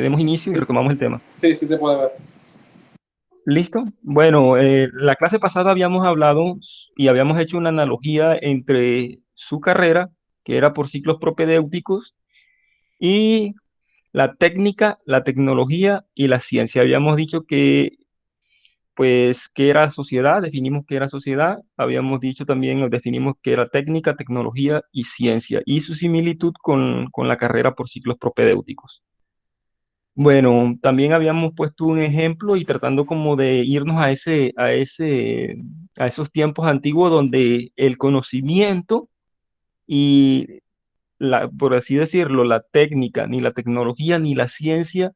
demos inicio y Sí, retomamos el tema. sí, sí se puede ver. ¿Listo? Bueno, la clase pasada habíamos hablado y habíamos hecho una analogía entre su carrera, que era por ciclos propedéuticos, y la técnica, la tecnología y la ciencia. Habíamos dicho que, pues, qué era sociedad, definimos qué era sociedad, habíamos dicho también, o definimos qué era técnica, tecnología y ciencia, y su similitud con la carrera por ciclos propedéuticos. Bueno, también habíamos puesto un ejemplo y tratando como de irnos a esos tiempos antiguos donde el conocimiento y por así decirlo, la técnica, ni la tecnología, ni la ciencia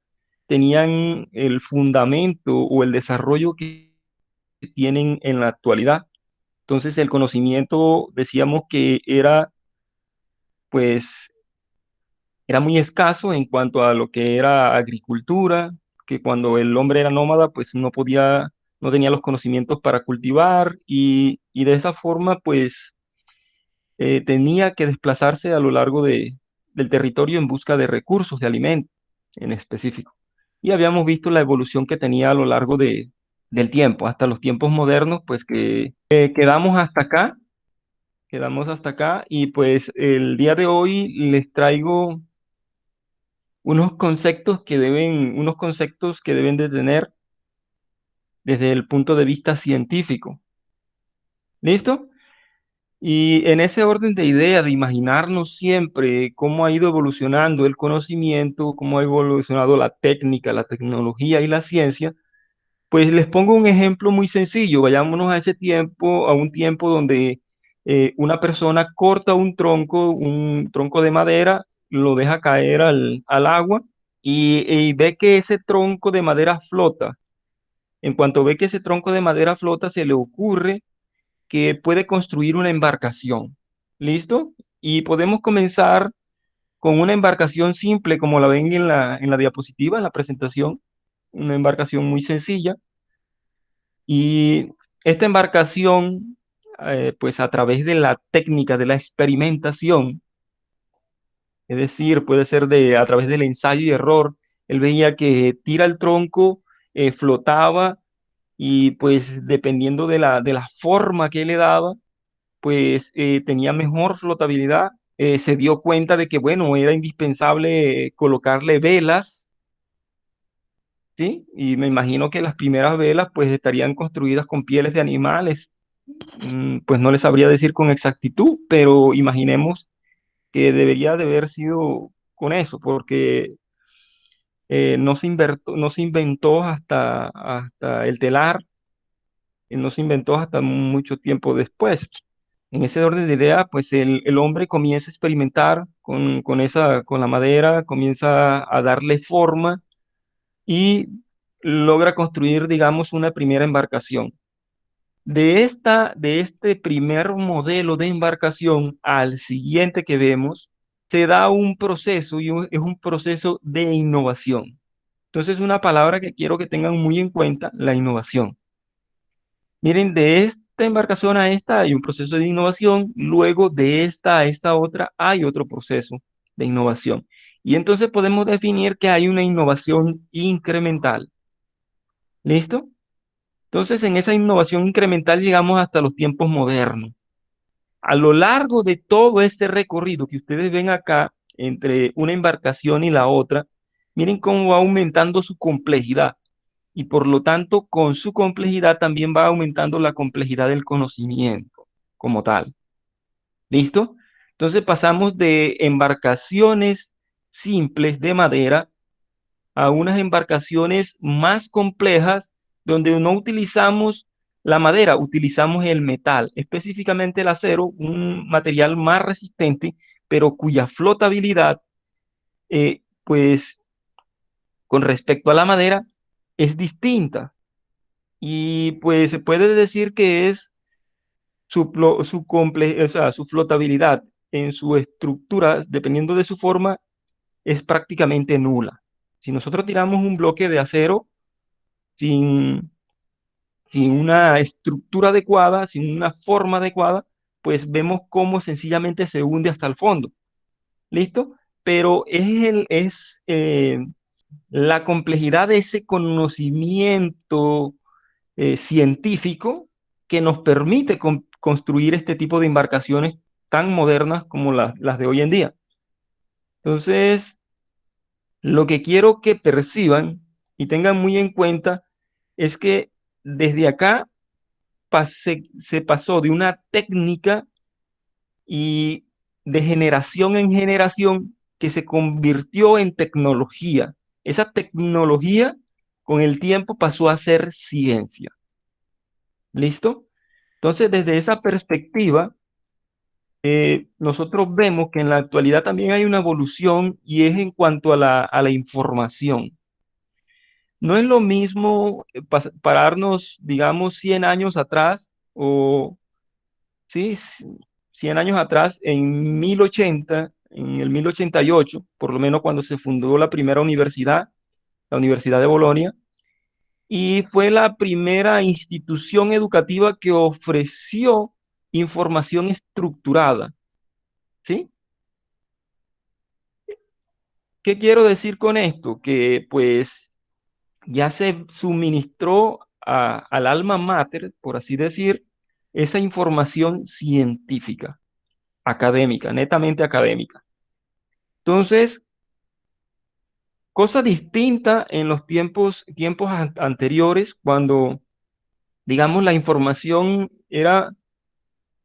tenían el fundamento o el desarrollo que tienen en la actualidad. Entonces, el conocimiento decíamos que era, pues, era muy escaso en cuanto a lo que era agricultura, que cuando el hombre era nómada, pues no tenía los conocimientos para cultivar y de esa forma, pues tenía que desplazarse a lo largo del territorio en busca de recursos, de alimentos en específico. Y habíamos visto la evolución que tenía a lo largo del tiempo, hasta los tiempos modernos, pues que quedamos hasta acá y pues el día de hoy les traigo unos conceptos que deben de tener desde el punto de vista científico. ¿Listo? Y en ese orden de idea, de imaginarnos siempre cómo ha ido evolucionando el conocimiento, cómo ha evolucionado la técnica, la tecnología y la ciencia, pues les pongo un ejemplo muy sencillo. Vayámonos a ese tiempo, a un tiempo donde una persona corta un tronco de madera, lo deja caer al agua y ve que ese tronco de madera flota. En cuanto ve que ese tronco de madera flota, se le ocurre que puede construir una embarcación. ¿Listo? Y podemos comenzar con una embarcación simple, como la ven en la diapositiva, en la presentación, una embarcación muy sencilla. Y esta embarcación, pues a través de la técnica de la experimentación, es decir, puede ser a través del ensayo y error, él veía que tira el tronco, flotaba y pues dependiendo de la forma que le daba, pues tenía mejor flotabilidad. Se dio cuenta de que, bueno, era indispensable colocarle velas, ¿sí? Y me imagino que las primeras velas pues estarían construidas con pieles de animales. Pues no les sabría decir con exactitud, pero imaginemos que debería de haber sido con eso, porque no se inventó hasta el telar, no se inventó hasta mucho tiempo después. En ese orden de idea, pues el hombre comienza a experimentar con la madera, comienza a darle forma y logra construir, digamos, una primera embarcación. De este primer modelo de embarcación al siguiente que vemos, se da un proceso es un proceso de innovación. Entonces, una palabra que quiero que tengan muy en cuenta, la innovación. Miren, de esta embarcación a esta hay un proceso de innovación, luego de esta a esta otra hay otro proceso de innovación. Y entonces podemos definir que hay una innovación incremental. ¿Listo? Entonces, en esa innovación incremental llegamos hasta los tiempos modernos. A lo largo de todo este recorrido que ustedes ven acá, entre una embarcación y la otra, miren cómo va aumentando su complejidad y por lo tanto con su complejidad también va aumentando la complejidad del conocimiento como tal. ¿Listo? Entonces pasamos de embarcaciones simples de madera a unas embarcaciones más complejas donde no utilizamos la madera, utilizamos el metal, específicamente el acero, un material más resistente, pero cuya flotabilidad, pues con respecto a la madera, es distinta. Y pues se puede decir que es o sea, su flotabilidad en su estructura, dependiendo de su forma, es prácticamente nula. Si nosotros tiramos un bloque de acero sin, sin una estructura adecuada, sin una forma adecuada, pues vemos cómo sencillamente se hunde hasta el fondo. ¿Listo? Pero la complejidad de ese conocimiento científico que nos permite construir este tipo de embarcaciones tan modernas como las de hoy en día. Entonces, lo que quiero que perciban y tengan muy en cuenta es que desde acá se pasó de una técnica y de generación en generación que se convirtió en tecnología. Esa tecnología con el tiempo pasó a ser ciencia. ¿Listo? Entonces, desde esa perspectiva, nosotros vemos que en la actualidad también hay una evolución y es en cuanto a la información. No es lo mismo pararnos, digamos, 100 años atrás o, sí, 100 años atrás, en 1080, en el 1088, por lo menos cuando se fundó la primera universidad, la Universidad de Bolonia, y fue la primera institución educativa que ofreció información estructurada, ¿sí? ¿Qué quiero decir con esto? Que pues ya se suministró al alma mater, por así decir, esa información científica, académica, netamente académica. Entonces, cosa distinta en los tiempos anteriores, cuando, digamos, la información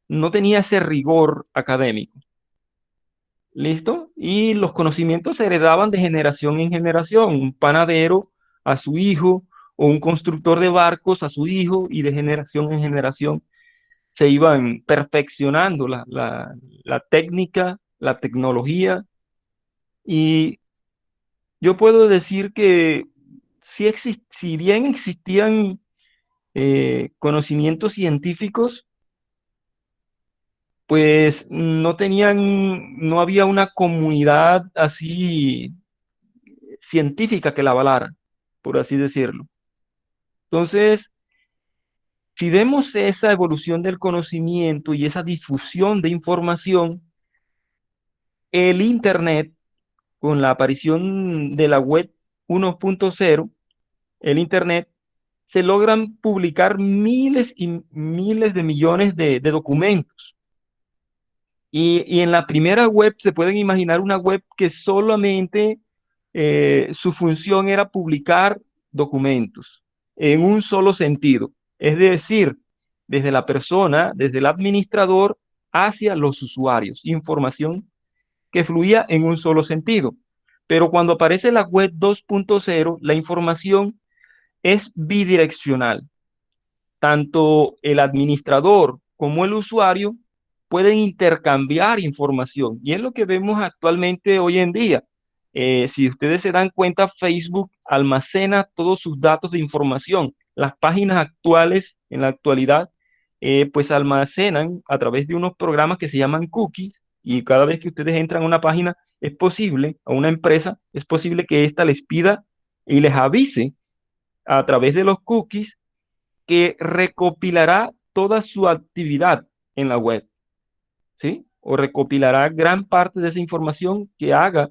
no tenía ese rigor académico. ¿Listo? Y los conocimientos se heredaban de generación en generación. Un panadero a su hijo o un constructor de barcos a su hijo y de generación en generación se iban perfeccionando la técnica, la tecnología. Y yo puedo decir que si bien existían conocimientos científicos, pues no había una comunidad así científica que la avalara, por así decirlo. Entonces, si vemos esa evolución del conocimiento y esa difusión de información, el Internet, con la aparición de la web 1.0, el Internet, se logran publicar miles y miles de millones de documentos. Y en la primera web se pueden imaginar una web que solamente su función era publicar documentos en un solo sentido. Es decir, desde la persona, desde el administrador hacia los usuarios. Información que fluía en un solo sentido. Pero cuando aparece la web 2.0, la información es bidireccional. Tanto el administrador como el usuario pueden intercambiar información. Y es lo que vemos actualmente hoy en día. Si ustedes se dan cuenta, Facebook almacena todos sus datos de información. Las páginas actuales, en la actualidad, pues almacenan a través de unos programas que se llaman cookies. Y cada vez que ustedes entran a una página, es posible, a una empresa, es posible que ésta les pida y les avise a través de los cookies que recopilará toda su actividad en la web, ¿sí? O recopilará gran parte de esa información que haga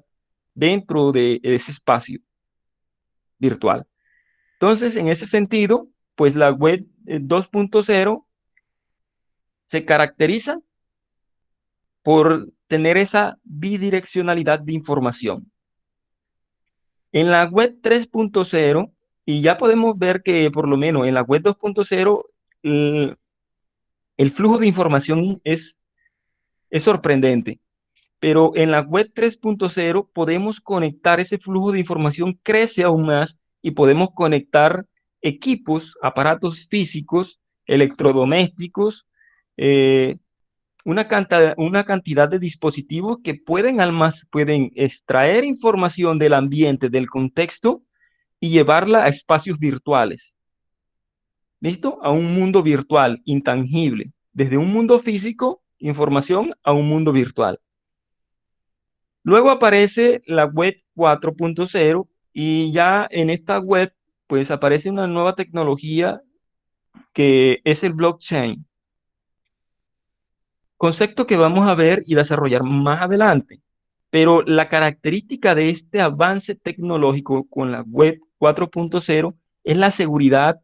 dentro de ese espacio virtual. Entonces, en ese sentido, pues la web 2.0 se caracteriza por tener esa bidireccionalidad de información. En la web 3.0, y ya podemos ver que por lo menos en la web 2.0, el flujo de información es sorprendente. Pero en la web 3.0 podemos conectar ese flujo de información, crece aún más y podemos conectar equipos, aparatos físicos, electrodomésticos, eh, una cantidad de dispositivos que pueden extraer información del ambiente, del contexto y llevarla a espacios virtuales. ¿Listo? A un mundo virtual, intangible. Desde un mundo físico, información a un mundo virtual. Luego aparece la web 4.0 y ya en esta web pues aparece una nueva tecnología que es el blockchain, concepto que vamos a ver y desarrollar más adelante. Pero la característica de este avance tecnológico con la web 4.0 es la seguridad,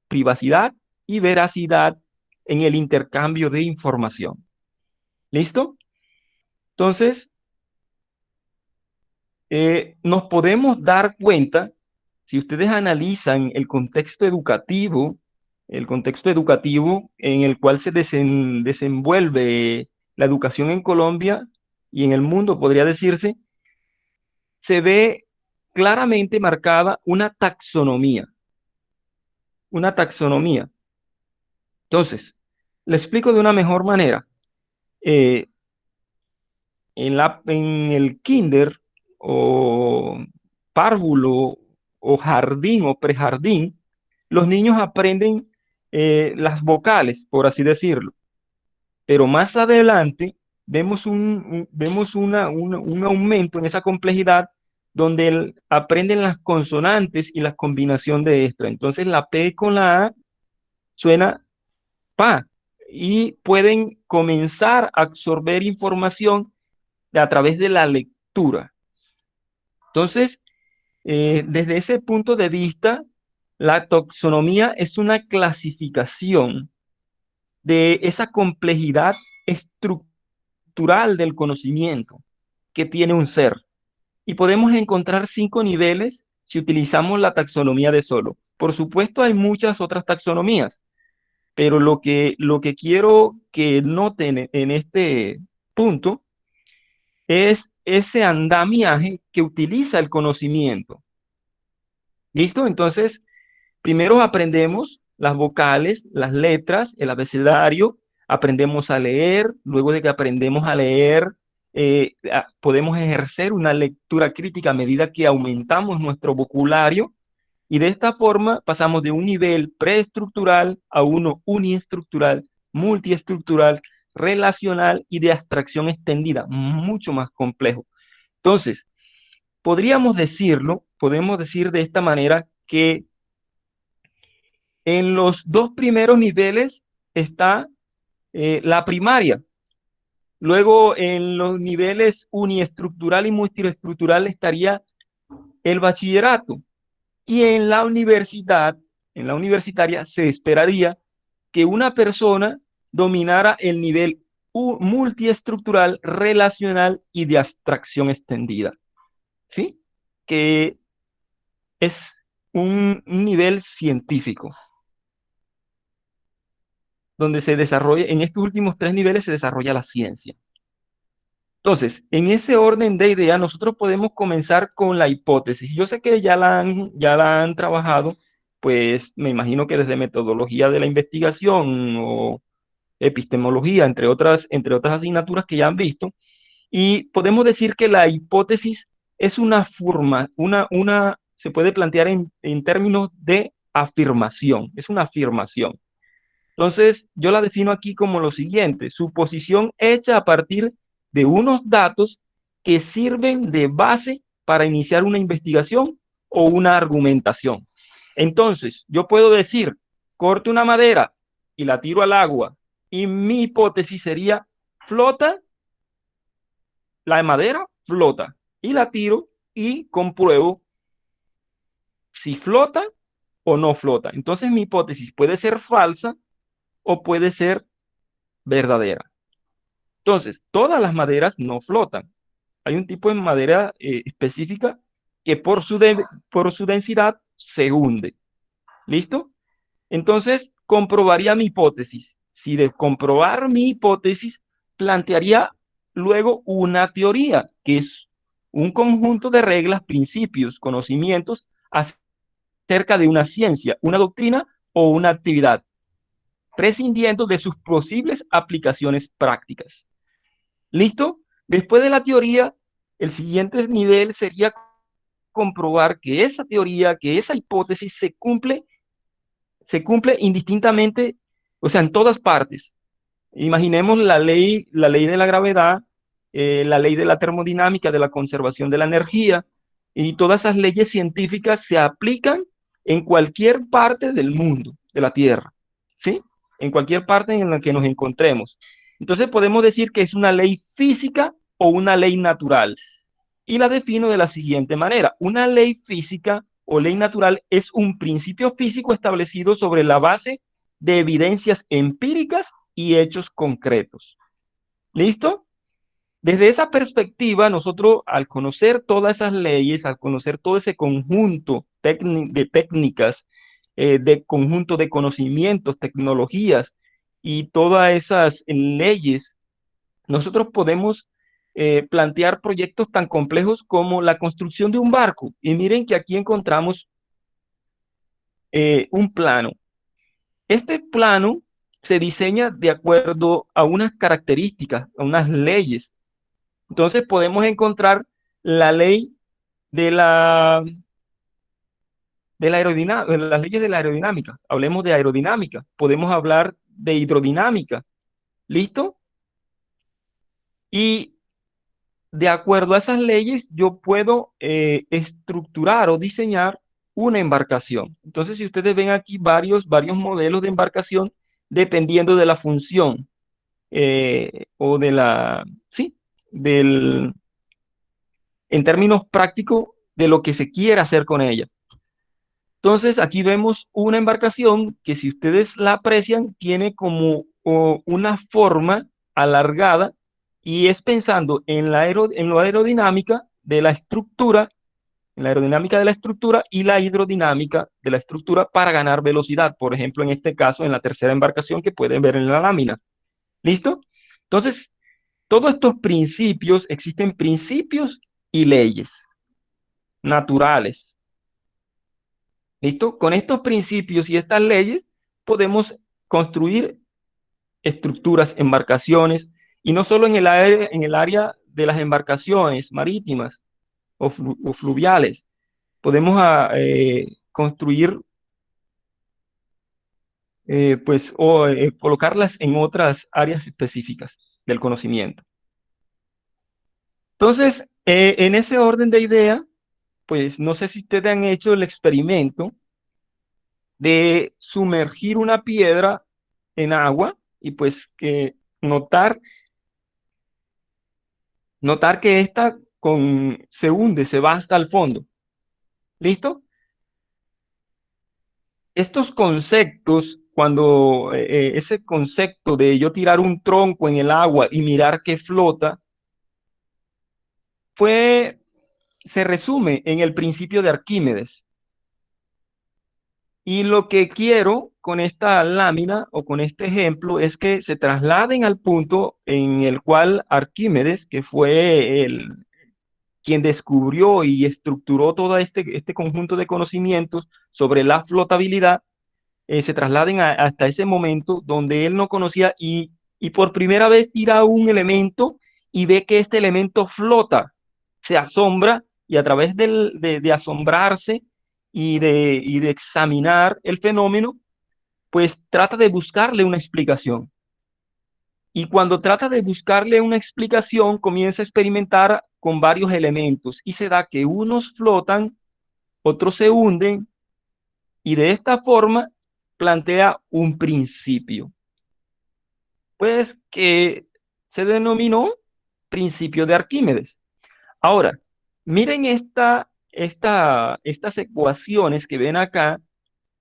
privacidad y veracidad en el intercambio de información. ¿Listo? Entonces, nos podemos dar cuenta, si ustedes analizan el contexto educativo en el cual se desenvuelve la educación en Colombia y en el mundo, podría decirse, se ve claramente marcada una taxonomía, una taxonomía. Entonces, le explico de una mejor manera. Eh, en el kinder o párvulo o jardín o prejardín, los niños aprenden las vocales, por así decirlo. Pero más adelante vemos un aumento en esa complejidad donde aprenden las consonantes y la combinación de estas. Entonces la P con la A suena pa y pueden comenzar a absorber información a través de la lectura. Entonces, desde ese punto de vista, la taxonomía es una clasificación de esa complejidad estructural del conocimiento que tiene un ser. Y podemos encontrar 5 niveles si utilizamos la taxonomía de Solo. Por supuesto, hay muchas otras taxonomías, pero lo que quiero que noten en este punto es ese andamiaje que utiliza el conocimiento. ¿Listo? Entonces, primero aprendemos las vocales, las letras, el abecedario, aprendemos a leer, luego de que aprendemos a leer, podemos ejercer una lectura crítica a medida que aumentamos nuestro vocabulario y de esta forma pasamos de un nivel preestructural a uno uniestructural, multiestructural, relacional y de abstracción extendida, mucho más complejo. Entonces, podemos decir de esta manera que en los dos primeros niveles está la primaria. Luego, en los niveles uniestructural y multiestructural estaría el bachillerato. Y en la universitaria, se esperaría que una persona dominara el nivel multiestructural, relacional y de abstracción extendida. ¿Sí? Que es un nivel científico, donde se desarrolla, en estos últimos 3 niveles se desarrolla la ciencia. Entonces, en ese orden de ideas, nosotros podemos comenzar con la hipótesis. Yo sé que ya la han trabajado, pues me imagino que desde metodología de la investigación o epistemología, entre otras asignaturas que ya han visto, y podemos decir que la hipótesis es una forma, se puede plantear en términos de afirmación, es una afirmación. Entonces, yo la defino aquí como lo siguiente: suposición hecha a partir de unos datos que sirven de base para iniciar una investigación o una argumentación. Entonces, yo puedo decir, corto una madera y la tiro al agua, y mi hipótesis sería, flota, la madera flota, y la tiro y compruebo si flota o no flota. Entonces, mi hipótesis puede ser falsa o puede ser verdadera. Entonces, todas las maderas no flotan. Hay un tipo de madera específica que por su densidad se hunde. ¿Listo? Entonces, comprobaría mi hipótesis. Si de comprobar mi hipótesis, plantearía luego una teoría, que es un conjunto de reglas, principios, conocimientos acerca de una ciencia, una doctrina o una actividad, prescindiendo de sus posibles aplicaciones prácticas. ¿Listo? Después de la teoría, el siguiente nivel sería comprobar que esa teoría, que esa hipótesis se cumple indistintamente, o sea, en todas partes. Imaginemos la ley de la gravedad, la ley de la termodinámica, de la conservación de la energía, y todas esas leyes científicas se aplican en cualquier parte del mundo, de la Tierra, ¿sí? En cualquier parte en la que nos encontremos. Entonces podemos decir que es una ley física o una ley natural. Y la defino de la siguiente manera. Una ley física o ley natural es un principio físico establecido sobre la base de evidencias empíricas y hechos concretos. ¿Listo? Desde esa perspectiva, nosotros al conocer todas esas leyes, al conocer todo ese conjunto de técnicas, de conjunto de conocimientos, tecnologías y todas esas leyes, nosotros podemos plantear proyectos tan complejos como la construcción de un barco. Y miren que aquí encontramos un plano. Este plano se diseña de acuerdo a unas características, a unas leyes. Entonces podemos encontrar la ley de la aerodinámica, las leyes de la aerodinámica. Hablemos de aerodinámica. Podemos hablar de hidrodinámica. ¿Listo? Y de acuerdo a esas leyes, yo puedo estructurar o diseñar una embarcación. Entonces, si ustedes ven aquí varios modelos de embarcación, dependiendo de la función o de sí, del, en términos prácticos, de lo que se quiera hacer con ella. Entonces, aquí vemos una embarcación que si ustedes la aprecian, tiene como una forma alargada y es pensando en en la aerodinámica de la estructura, en la aerodinámica de la estructura y la hidrodinámica de la estructura para ganar velocidad. Por ejemplo, en este caso, en la tercera embarcación que pueden ver en la lámina. ¿Listo? Entonces, todos estos principios, existen principios y leyes naturales. ¿Listo? Con estos principios y estas leyes podemos construir estructuras, embarcaciones, y no solo en el área de las embarcaciones marítimas o fluviales. Podemos construir, pues, o colocarlas en otras áreas específicas del conocimiento. Entonces, en ese orden de idea, pues, no sé si ustedes han hecho el experimento de sumergir una piedra en agua y pues que notar que ésta se hunde, se va hasta el fondo. ¿Listo? Estos conceptos, cuando ese concepto de yo tirar un tronco en el agua y mirar que flota, fue, se resume en el principio de Arquímedes. Y lo que quiero con esta lámina o con este ejemplo es que se trasladen al punto en el cual Arquímedes, que fue quien descubrió y estructuró todo este conjunto de conocimientos sobre la flotabilidad, se trasladen hasta ese momento donde él no conocía y por primera vez tira un elemento y ve que este elemento flota, se asombra y a través de asombrarse y de examinar el fenómeno, pues trata de buscarle una explicación. Y cuando trata de buscarle una explicación, comienza a experimentar con varios elementos y se da que unos flotan, otros se hunden y de esta forma plantea un principio, pues que se denominó principio de Arquímedes. Ahora, miren estas ecuaciones que ven acá,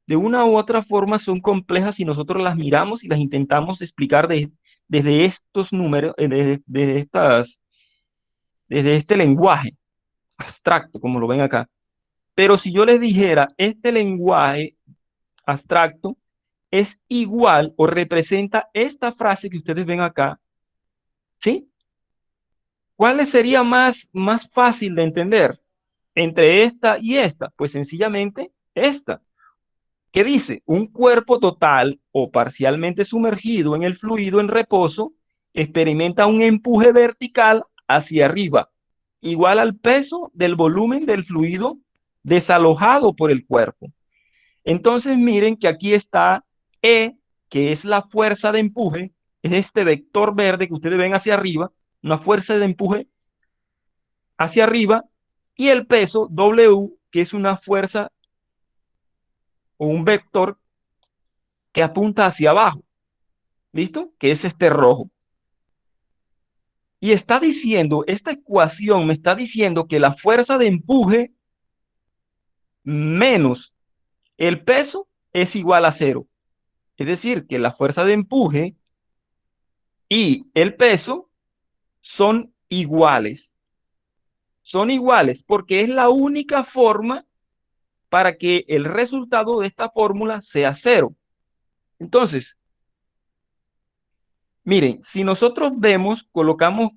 de una u otra forma son complejas si nosotros las miramos y las intentamos explicar desde estos números, desde este lenguaje abstracto, como lo ven acá. Pero si yo les dijera, este lenguaje abstracto es igual o representa esta frase que ustedes ven acá, ¿sí? ¿Cuál sería más fácil de entender entre esta y esta? Pues sencillamente esta. ¿Qué dice? Un cuerpo total o parcialmente sumergido en el fluido en reposo experimenta un empuje vertical hacia arriba, igual al peso del volumen del fluido desalojado por el cuerpo. Entonces miren que aquí está E, que es la fuerza de empuje, es este vector verde que ustedes ven hacia arriba, una fuerza de empuje hacia arriba, y el peso W, que es una fuerza o un vector que apunta hacia abajo. ¿Listo? Que es este rojo. Y está diciendo, esta ecuación me está diciendo que la fuerza de empuje menos el peso es igual a cero. Es decir, que la fuerza de empuje y el peso son iguales. Son iguales porque es la única forma para que el resultado de esta fórmula sea cero. Entonces, miren, si nosotros vemos, colocamos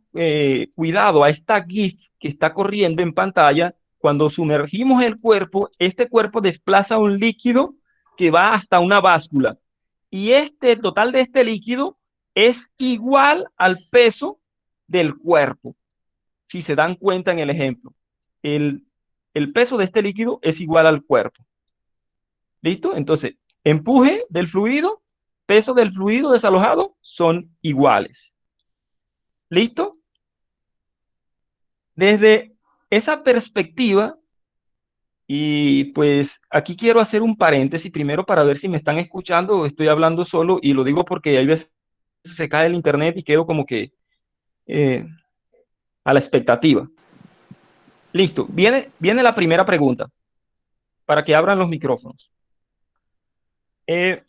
cuidado a esta GIF que está corriendo en pantalla, cuando sumergimos el cuerpo, este cuerpo desplaza un líquido que va hasta una báscula. Y el total de este líquido es igual al peso del cuerpo. Si se dan cuenta en el ejemplo, el, el peso de este líquido es igual al cuerpo. ¿Listo? Entonces, empuje del fluido, peso del fluido desalojado son iguales. ¿Listo? Desde esa perspectiva, y pues aquí quiero hacer un paréntesis primero para ver si me están escuchando o estoy hablando solo, y lo digo porque hay veces se cae el internet y quedo como que eh, a la expectativa. Listo, viene la primera pregunta para que abran los micrófonos. Eh,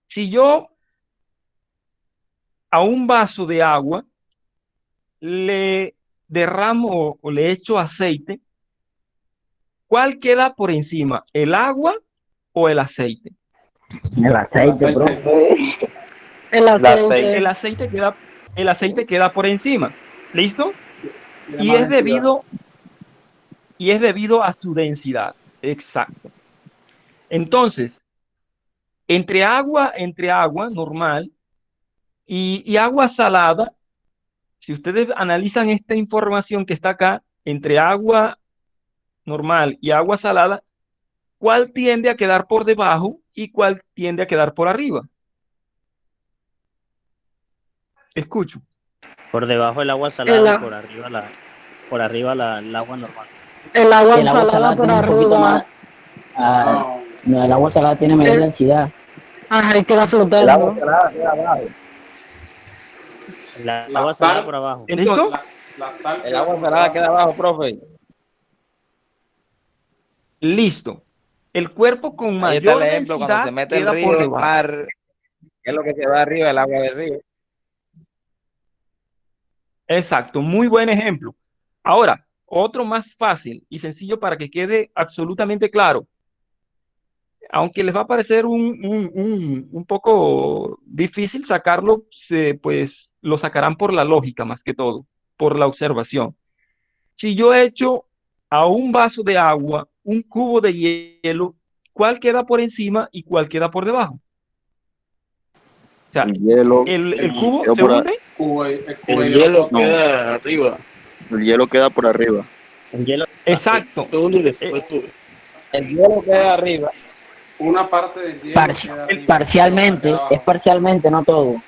si yo a un vaso de agua le derramo o le echo aceite, ¿cuál queda por encima? ¿El agua o el aceite? El El aceite, aceite. profe. El El aceite. El aceite queda por encima. ¿Listo? Tiene Y más es densidad. debido a su densidad. Exacto. Entonces, entre agua normal y agua salada, si ustedes analizan esta información que está acá, entre agua normal y agua salada, ¿cuál tiende a quedar por debajo y cuál tiende a quedar por arriba? Escucho. Por debajo el agua El, salada y a- por arriba el agua normal. el agua El agua salada salada por tiene un poquito más. arriba. No. No, el agua salada tiene mayor El, densidad. ajá, y queda El agua flotando. salada queda abajo. El La agua salada sal. por abajo. ¿Listo? La sal. El agua salada queda abajo, profe. Listo. El cuerpo con Ahí está el mayor ejemplo cuando se densidad mete el queda por río, el debajo. mar, ¿qué es lo que se va arriba? El agua del río. Exacto, muy buen ejemplo. Ahora, otro más fácil y sencillo para que quede absolutamente claro. Aunque les va a parecer un poco difícil sacarlo, pues lo sacarán por la lógica más que todo, por la observación. Si yo echo a un vaso de agua un cubo de hielo, ¿cuál queda por encima y cuál queda por debajo? O sea, El hielo, el cubo queda se por a- hunde. El cubo El de hielo hielo flota. queda arriba. el hielo queda por arriba. El hielo Exacto. Segundo y Eh, después sube. El hielo queda arriba. Una parte del hielo queda arriba. Parcialmente, Queda abajo. es parcialmente, no todo.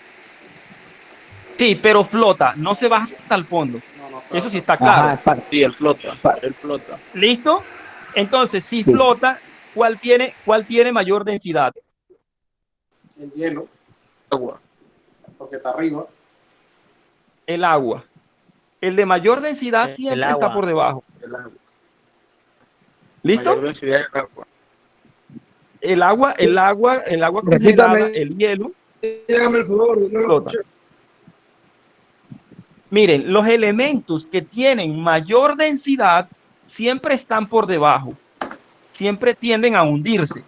sí, pero flota, no se baja hasta el fondo. No se va Eso sí a está Ajá, claro. es par- Sí, él flota. par- Él flota. ¿Listo? Entonces, si sí. flota, cuál tiene mayor densidad? El hielo, Agua. porque está arriba. El agua. El de mayor densidad el siempre está por agua. debajo. El agua. ¿Listo? Mayor densidad del agua. El agua congelada, el hielo, Hágame el favor, no lo flota. escuché. Miren, los elementos que tienen mayor densidad siempre están por debajo, siempre tienden a hundirse.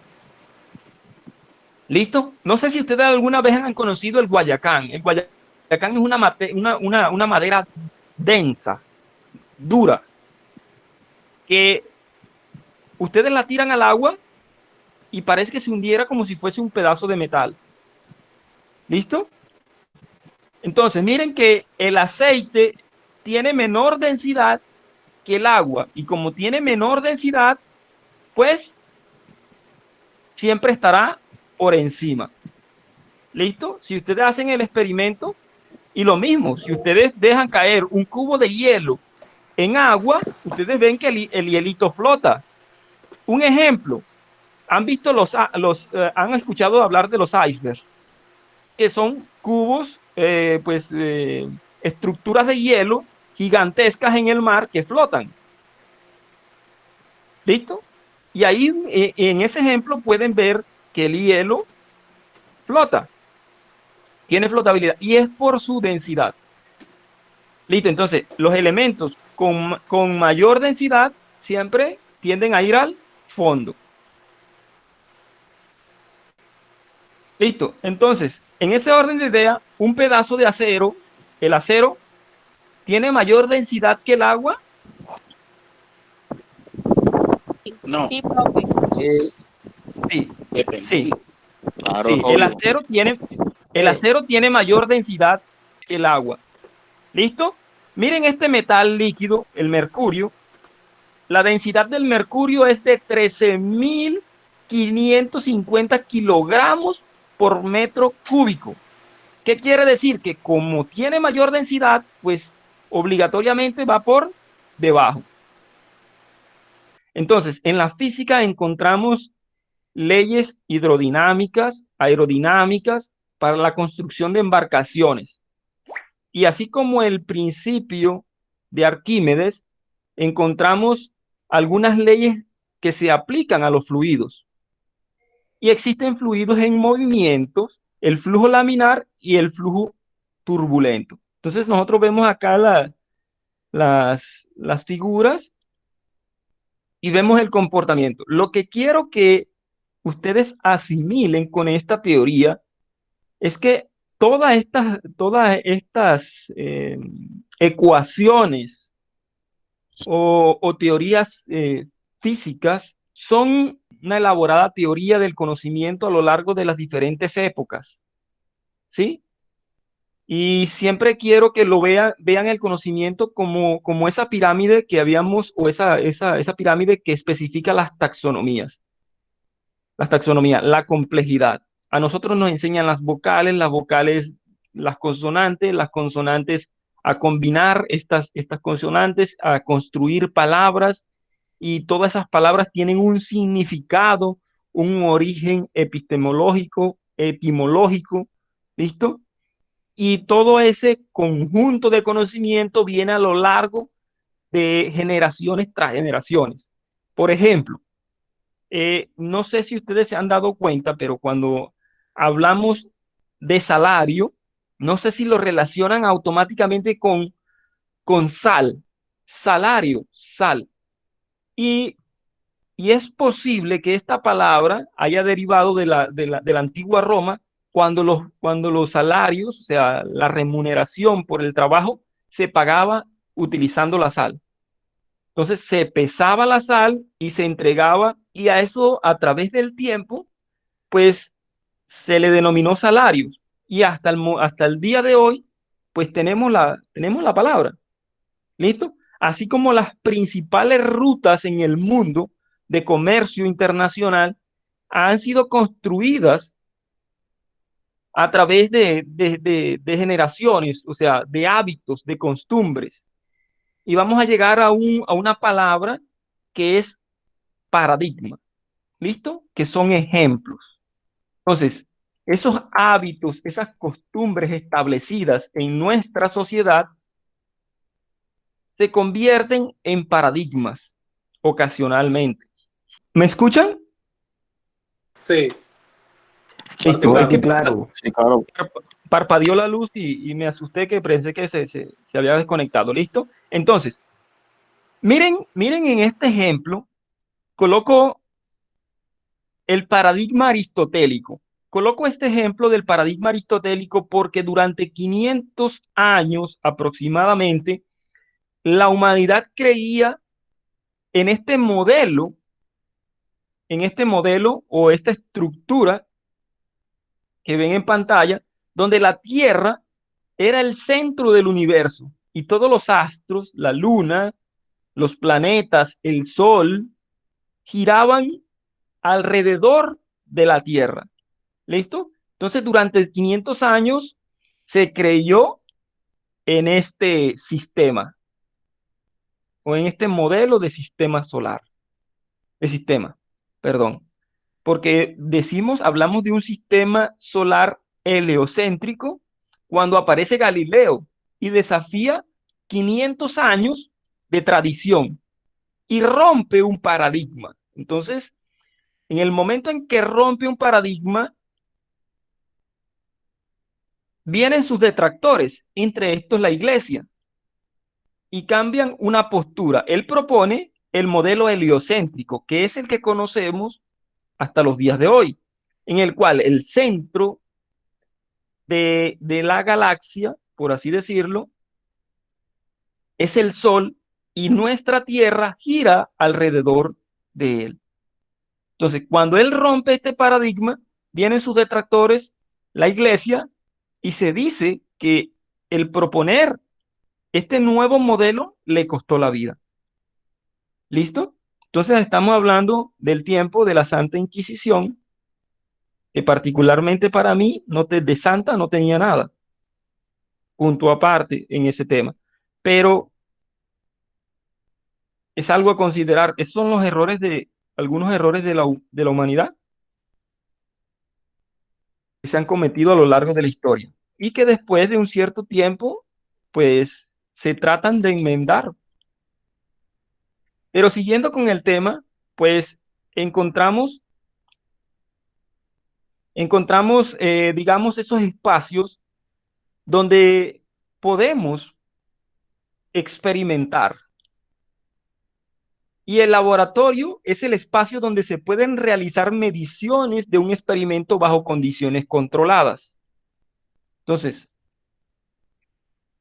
¿Listo? No sé si ustedes alguna vez han conocido el guayacán. El guayacán es una madera densa, dura, que ustedes la tiran al agua y parece que se hundiera como si fuese un pedazo de metal. ¿Listo? Entonces, miren que el aceite tiene menor densidad que el agua y como tiene menor densidad, pues siempre estará por encima. ¿Listo? Si ustedes hacen el experimento y lo mismo, si ustedes dejan caer un cubo de hielo en agua, ustedes ven que el hielito flota. Un ejemplo, han visto han escuchado hablar de los icebergs, que son cubos, estructuras de hielo gigantescas en el mar que flotan. ¿Listo? Y ahí en ese ejemplo pueden ver que el hielo flota, tiene flotabilidad y es por su densidad. Listo, entonces los elementos con mayor densidad siempre tienden a ir al fondo. Listo, entonces en ese orden de idea, un pedazo de acero, el acero tiene mayor densidad que el agua. No. Sí, profe. Sí, Depende. sí, Claro, sí, obvio. el acero tiene mayor densidad que el agua. ¿Listo? Miren este metal líquido, el mercurio. La densidad del mercurio es de 13.550 kilogramos por metro cúbico. ¿Qué quiere decir? Que como tiene mayor densidad, pues obligatoriamente va por debajo. Entonces, en la física encontramos leyes hidrodinámicas, aerodinámicas para la construcción de embarcaciones. Y así como el principio de Arquímedes, encontramos algunas leyes que se aplican a los fluidos. Y existen fluidos en movimientos, el flujo laminar y el flujo turbulento. Entonces nosotros vemos acá las figuras y vemos el comportamiento. Lo que quiero que ustedes asimilen con esta teoría es que todas estas ecuaciones o teorías físicas son una elaborada teoría del conocimiento a lo largo de las diferentes épocas, ¿sí? Y siempre quiero que lo vean el conocimiento como esa pirámide que habíamos, o esa pirámide que especifica las taxonomías. Las taxonomías, la complejidad. A nosotros nos enseñan las vocales, las consonantes a combinar estas consonantes, a construir palabras, y todas esas palabras tienen un significado, un origen epistemológico, etimológico, ¿listo? Y todo ese conjunto de conocimiento viene a lo largo de generaciones tras generaciones. Por ejemplo, no sé si ustedes se han dado cuenta, pero cuando hablamos de salario, no sé si lo relacionan automáticamente con sal, salario, sal. Y, y es posible que esta palabra haya derivado de la antigua Roma, cuando los salarios, o sea, la remuneración por el trabajo, se pagaba utilizando la sal. Entonces se pesaba la sal y se entregaba, y a eso, a través del tiempo, pues se le denominó salarios. Y hasta el día de hoy, pues tenemos la palabra. ¿Listo? Así como las principales rutas en el mundo de comercio internacional han sido construidas a través de generaciones, o sea, de hábitos, de costumbres. Y vamos a llegar a una palabra que es paradigma. ¿Listo? Que son ejemplos. Entonces, esos hábitos, esas costumbres establecidas en nuestra sociedad se convierten en paradigmas ocasionalmente. ¿Me escuchan? Sí. Listo, es que claro. Sí, claro. parpadeó la luz y me asusté, que pensé que se había desconectado. ¿Listo? Entonces, miren en este ejemplo, coloco el paradigma aristotélico. Coloco este ejemplo del paradigma aristotélico porque durante 500 años aproximadamente, la humanidad creía en este modelo o esta estructura que ven en pantalla, donde la Tierra era el centro del universo y todos los astros, la Luna, los planetas, el Sol, giraban alrededor de la Tierra. ¿Listo? Entonces, durante 500 años se creyó en este sistema, o en este modelo de sistema solar, perdón, porque hablamos de un sistema solar heliocéntrico cuando aparece Galileo y desafía 500 años de tradición y rompe un paradigma. Entonces, en el momento en que rompe un paradigma, vienen sus detractores, entre estos la iglesia, y cambian una postura. Él propone el modelo heliocéntrico, que es el que conocemos hasta los días de hoy, en el cual el centro de la galaxia, por así decirlo, es el Sol y nuestra Tierra gira alrededor de él. Entonces, cuando él rompe este paradigma, vienen sus detractores, la iglesia, y se dice que el proponer este nuevo modelo le costó la vida. ¿Listo? Entonces estamos hablando del tiempo de la Santa Inquisición, que particularmente para mí de santa no tenía nada, punto aparte en ese tema. Pero es algo a considerar. Esos son los errores algunos errores de la humanidad que se han cometido a lo largo de la historia y que después de un cierto tiempo, pues se tratan de enmendar. Pero siguiendo con el tema, pues encontramos, digamos, esos espacios donde podemos experimentar. Y el laboratorio es el espacio donde se pueden realizar mediciones de un experimento bajo condiciones controladas. Entonces,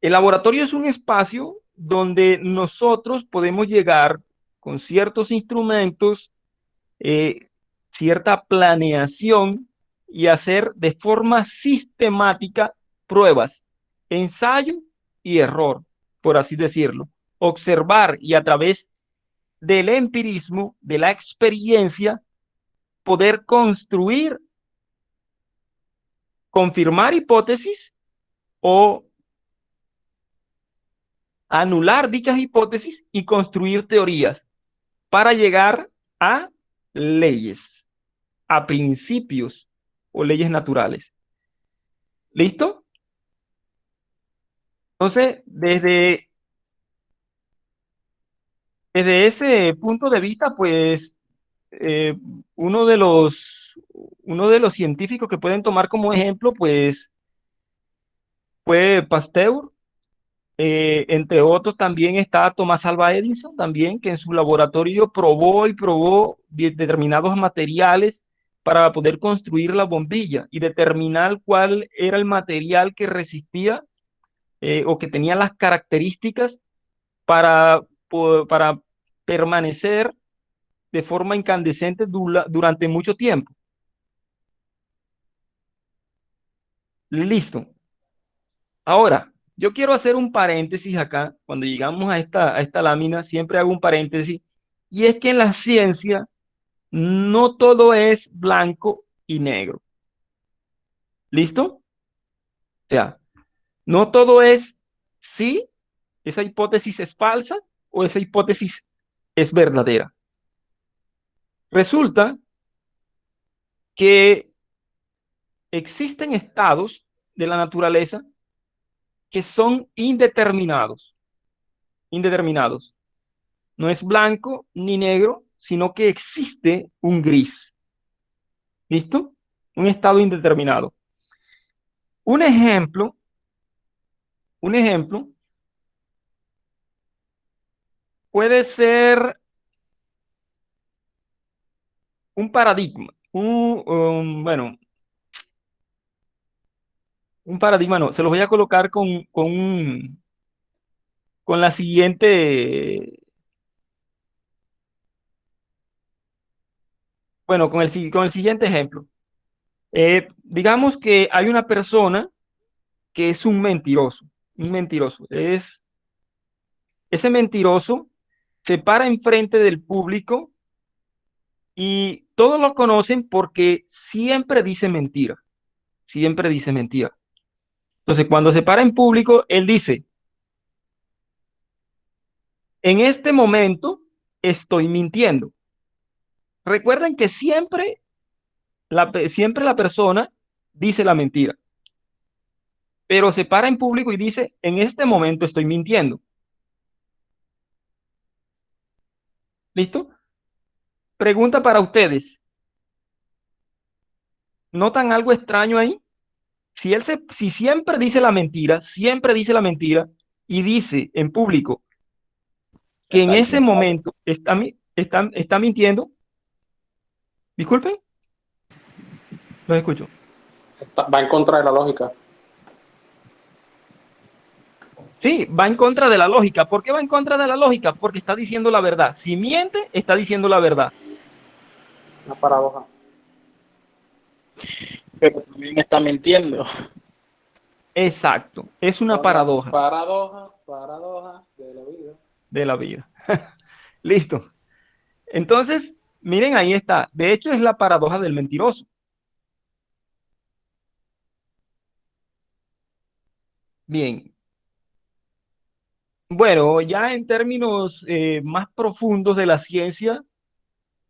el laboratorio es un espacio donde nosotros podemos llegar con ciertos instrumentos, cierta planeación y hacer de forma sistemática pruebas, ensayo y error, por así decirlo. Observar y a través del empirismo, de la experiencia, poder construir, confirmar hipótesis o anular dichas hipótesis y construir teorías para llegar a leyes, a principios o leyes naturales. ¿Listo? Entonces, desde ese punto de vista, pues eh, uno de los científicos que pueden tomar como ejemplo, pues fue Pasteur. Entre otros también está Thomas Alva Edison, también que en su laboratorio probó y probó determinados materiales para poder construir la bombilla y determinar cuál era el material que resistía o que tenía las características para permanecer de forma incandescente durante mucho tiempo. Listo. Ahora, yo quiero hacer un paréntesis acá. Cuando llegamos a esta lámina, siempre hago un paréntesis. Y es que en la ciencia no todo es blanco y negro. ¿Listo? O sea, no todo es sí, esa hipótesis es falsa o esa hipótesis es verdadera. Resulta que existen estados de la naturaleza que son indeterminados. Indeterminados. No es blanco ni negro, sino que existe un gris. ¿Listo? Un estado indeterminado. Un ejemplo, un ejemplo puede ser un paradigma. Bueno, un paradigma no, se los voy a colocar con la siguiente, bueno, con el siguiente ejemplo. Digamos que hay una persona que es un mentiroso, un mentiroso. Ese mentiroso se para enfrente del público y todos lo conocen porque siempre dice mentira, siempre dice mentira. Entonces, cuando se para en público, él dice, en este momento estoy mintiendo. Recuerden que siempre la persona dice la mentira, pero se para en público y dice, en este momento estoy mintiendo. ¿Listo? Pregunta para ustedes. ¿Notan algo extraño ahí? Si siempre dice la mentira, y dice en público que en ese momento está mintiendo, disculpen, los escucho. Va en contra de la lógica. Sí, va en contra de la lógica. ¿Por qué va en contra de la lógica? Porque está diciendo la verdad. Si miente, está diciendo la verdad. Una paradoja. Pero también está mintiendo. Exacto, es una paradoja Paradoja de la vida. de la vida. Listo. Entonces, miren, ahí está. De hecho, es la paradoja del mentiroso. Bien. Bueno, ya en términos más profundos de la ciencia,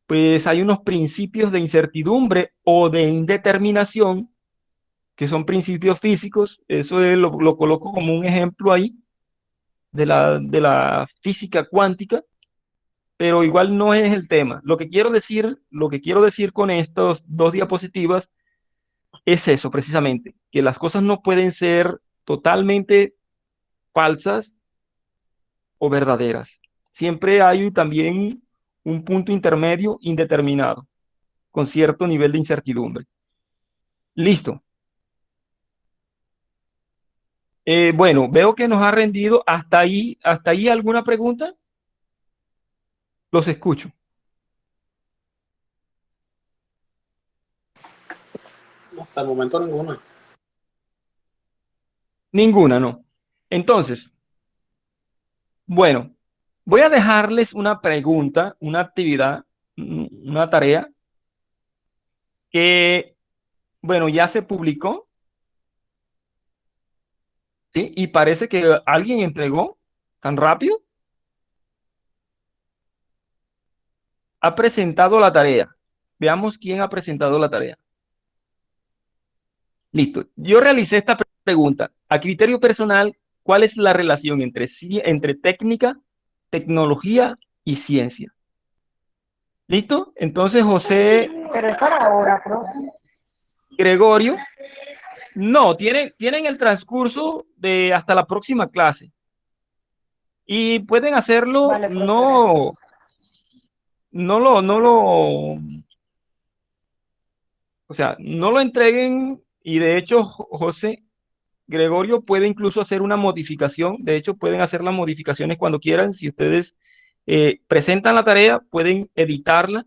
pues hay unos principios de incertidumbre o de indeterminación, que son principios físicos. Eso lo coloco como un ejemplo ahí de la física cuántica, pero igual no es el tema. Lo que quiero decir con estas dos diapositivas es eso precisamente, que las cosas no pueden ser totalmente falsas o verdaderas. Siempre hay también un punto intermedio indeterminado, con cierto nivel de incertidumbre. Listo. Bueno, veo que nos ha rendido hasta ahí alguna pregunta. Los escucho. Hasta el momento ninguna. Ninguna, no. Entonces, bueno, voy a dejarles una pregunta, una actividad, una tarea que, bueno, ya se publicó, ¿sí? Y parece que alguien entregó tan rápido. Ha presentado la tarea. Veamos quién ha presentado la tarea. Listo. Yo realicé esta pregunta. A criterio personal, ¿cuál es la relación entre técnica, tecnología y ciencia? ¿Listo? Entonces, José Pero es para ahora, profe. Gregorio, no, tienen el transcurso de hasta la próxima clase. Y pueden hacerlo, Vale, profe. o sea, no lo entreguen. Y de hecho, José Gregorio puede incluso hacer una modificación. De hecho, pueden hacer las modificaciones cuando quieran. Si ustedes presentan la tarea, pueden editarla.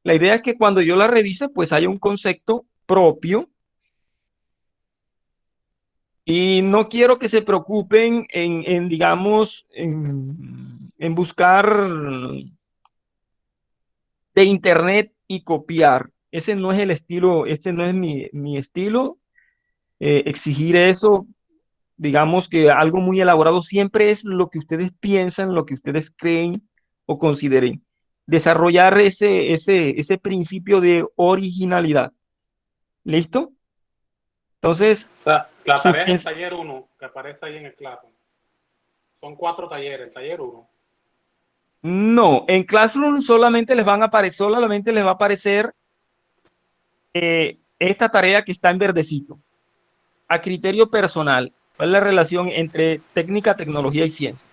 La idea es que cuando yo la revise, pues haya un concepto propio. Y no quiero que se preocupen digamos, en buscar de internet y copiar. Ese no es el estilo, este no es mi estilo. Exigir eso, digamos que algo muy elaborado siempre es lo que ustedes piensan, lo que ustedes creen o consideren. Desarrollar ese principio de originalidad. ¿Listo? Entonces, O sea, la tarea es el piens- taller 1 que aparece ahí en el Classroom. Son 4 talleres, el taller 1. no, en Classroom solamente les va a aparecer esta tarea que está en verdecito. A criterio personal, ¿cuál es la relación entre técnica, tecnología y ciencia?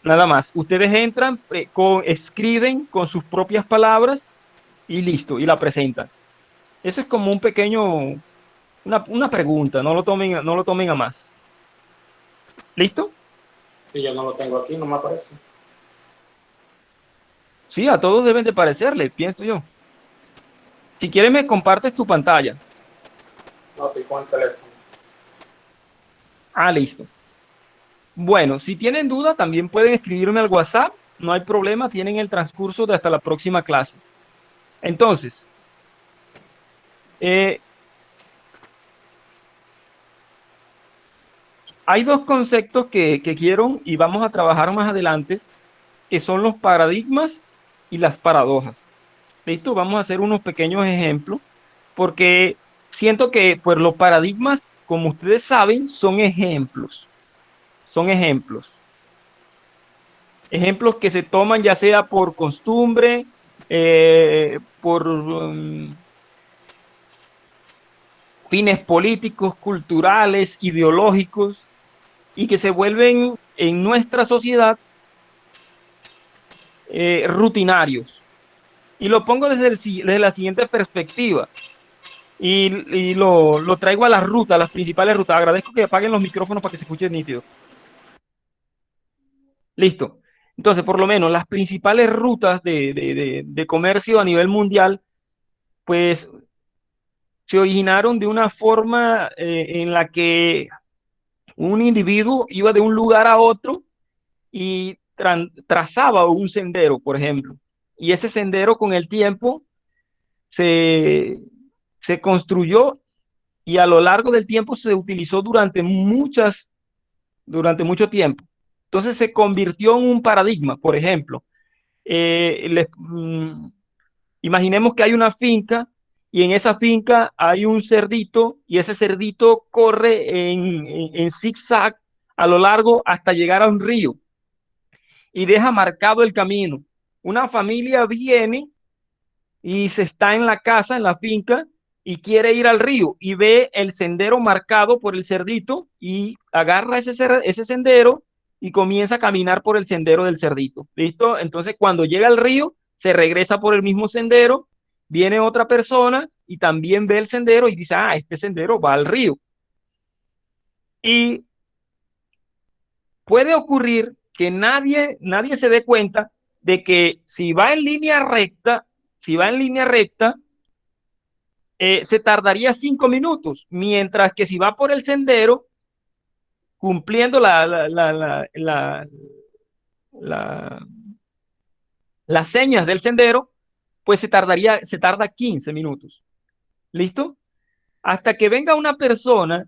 Nada más. Ustedes entran, escriben con sus propias palabras y listo, y la presentan. Eso es como un pequeño, una pregunta, no lo tomen a más. ¿Listo? Sí, yo no lo tengo aquí, no me aparece. Sí, a todos deben de parecerle, pienso yo. Si quieres me compartes tu pantalla. No, estoy con el teléfono. Ah, listo. Bueno, si tienen duda, también pueden escribirme al WhatsApp. No hay problema, tienen el transcurso de hasta la próxima clase. Entonces, hay dos conceptos que quiero y vamos a trabajar más adelante, que son los paradigmas y las paradojas. ¿Listo? Vamos a hacer unos pequeños ejemplos, porque siento que pues, los paradigmas como ustedes saben, son ejemplos. Son ejemplos. Ejemplos que se toman ya sea por costumbre, por fines políticos, culturales, ideológicos, y que se vuelven en nuestra sociedad rutinarios. Y lo pongo desde la siguiente perspectiva. Y lo traigo a las rutas, las principales rutas. Agradezco que apaguen los micrófonos para que se escuche nítido. Listo. Entonces, por lo menos, las principales rutas de comercio a nivel mundial, pues, se originaron de una forma en la que un individuo iba de un lugar a otro y trazaba un sendero, por ejemplo. Y ese sendero con el tiempo se construyó y a lo largo del tiempo se utilizó durante mucho tiempo. Entonces se convirtió en un paradigma. Por ejemplo, imaginemos que hay una finca y en esa finca hay un cerdito y ese cerdito corre en zigzag a lo largo hasta llegar a un río y deja marcado el camino. Una familia viene y se está en la casa, en la finca, y quiere ir al río y ve el sendero marcado por el cerdito y agarra ese sendero y comienza a caminar por el sendero del cerdito. ¿Listo? Entonces, cuando llega al río, se regresa por el mismo sendero, viene otra persona y también ve el sendero y dice, ah, este sendero va al río. Y puede ocurrir que nadie se dé cuenta de que si va en línea recta, se tardaría 5 minutos, mientras que si va por el sendero, cumpliendo las señas del sendero, pues se tarda 15 minutos. ¿Listo? Hasta que venga una persona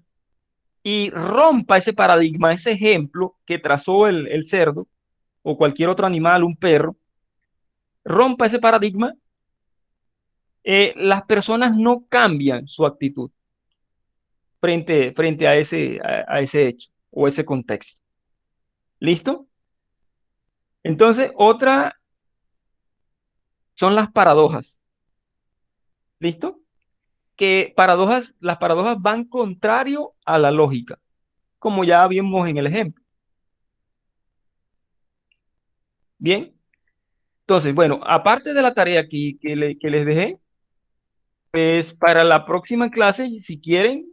y rompa ese paradigma, ese ejemplo que trazó el cerdo o cualquier otro animal, un perro, rompa ese paradigma, las personas no cambian su actitud frente a ese hecho o ese contexto. ¿Listo? Entonces, otra son las paradojas. ¿Listo? Las paradojas van contrario a la lógica, como ya vimos en el ejemplo. Bien. Entonces, bueno, aparte de la tarea que les dejé, pues para la próxima clase, si quieren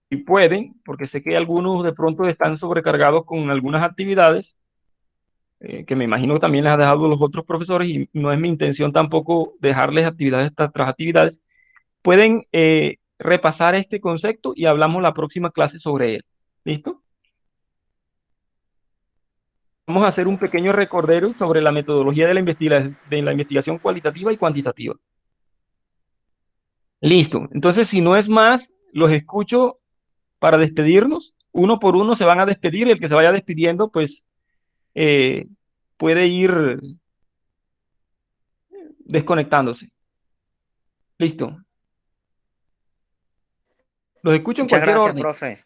y pueden, porque sé que algunos de pronto están sobrecargados con algunas actividades, que me imagino también les ha dejado los otros profesores y no es mi intención tampoco dejarles actividades tras actividades, pueden repasar este concepto y hablamos la próxima clase sobre él. ¿Listo? Vamos a hacer un pequeño recordero sobre la metodología de la investigación cualitativa y cuantitativa. Listo. Entonces, si no es más, los escucho para despedirnos. Uno por uno se van a despedir. El que se vaya despidiendo, pues, puede ir desconectándose. Listo. Los escucho en Muchas cualquier gracias, orden. profe.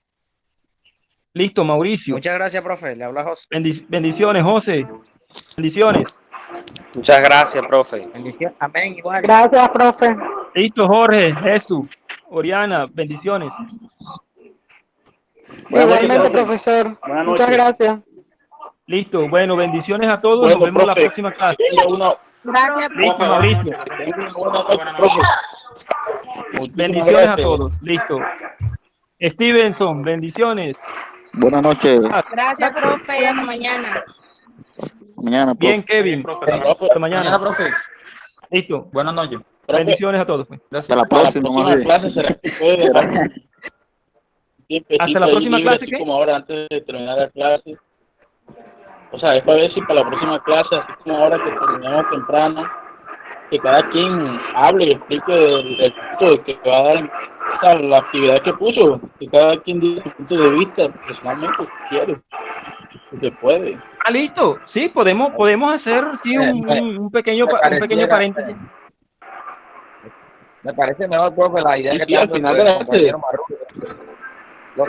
Listo, Mauricio. Muchas gracias, profe. Le habla José. Bendiciones, José. Bendiciones. Muchas gracias, profe. Bendiciones. Amén. Igual. Gracias, profe. Listo, Jorge, Jesús, Oriana, bendiciones. Igualmente, profesor. Buenas Muchas noches. gracias. Listo, bueno, bendiciones a todos. Bueno, Nos vemos la profe, próxima clase. tengo una, Gracias, Listo, Profe, Mauricio. buenas noches. tengo una Buenas profe. noches. Muchísimas Bendiciones a gracias. todos. Listo. Stevenson, bendiciones. Buenas noches. gracias, profe, y hasta mañana. Mañana, Bien, profe. Kevin. Profe, Profe, Hasta mañana. profe. Listo. Buenas noches. profe, Bendiciones a todos. Pues. Hasta la para la próxima, más próxima bien. clase será que puede dejar tiempecito Hasta la ahí próxima libre, clase, así ¿qué? como ahora antes de terminar la clase. O sea, es para ver si para la próxima clase, así como ahora que terminamos temprano, que cada quien hable y explique el punto que va a dar, o sea, la actividad que puso, que cada quien diga su punto de vista, personalmente, si quiere, si se puede. Ah, listo. Sí, podemos hacer sí, un pequeño paréntesis. Me parece mejor, profe, la idea Sí, que sí, está al dando final el de la compañero Marrullo.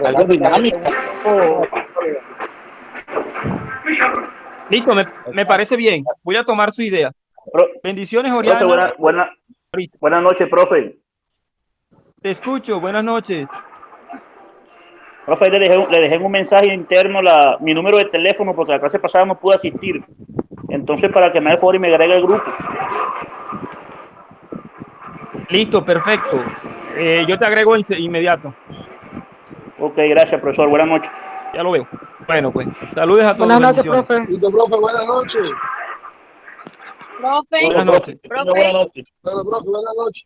Algo dinámico. Listo, me parece bien. Voy a tomar su idea. Bendiciones, Profe, Oriana. buenas noches, profe. Te escucho. Buenas noches. Profe, le dejé en un mensaje interno mi número de teléfono porque la clase pasada no pude asistir. Entonces, para que me haga el favor y me agregue al grupo. Listo, perfecto. Yo te agrego inmediato. Ok, gracias, profesor. Buenas noches. Ya lo veo. Bueno, pues, saludes a todos. Buenas noches, bendiciones. profe. Listo, profe, buenas noches. Profe, Buenas noches. profe. Buenas noches. Profe, buenas noches.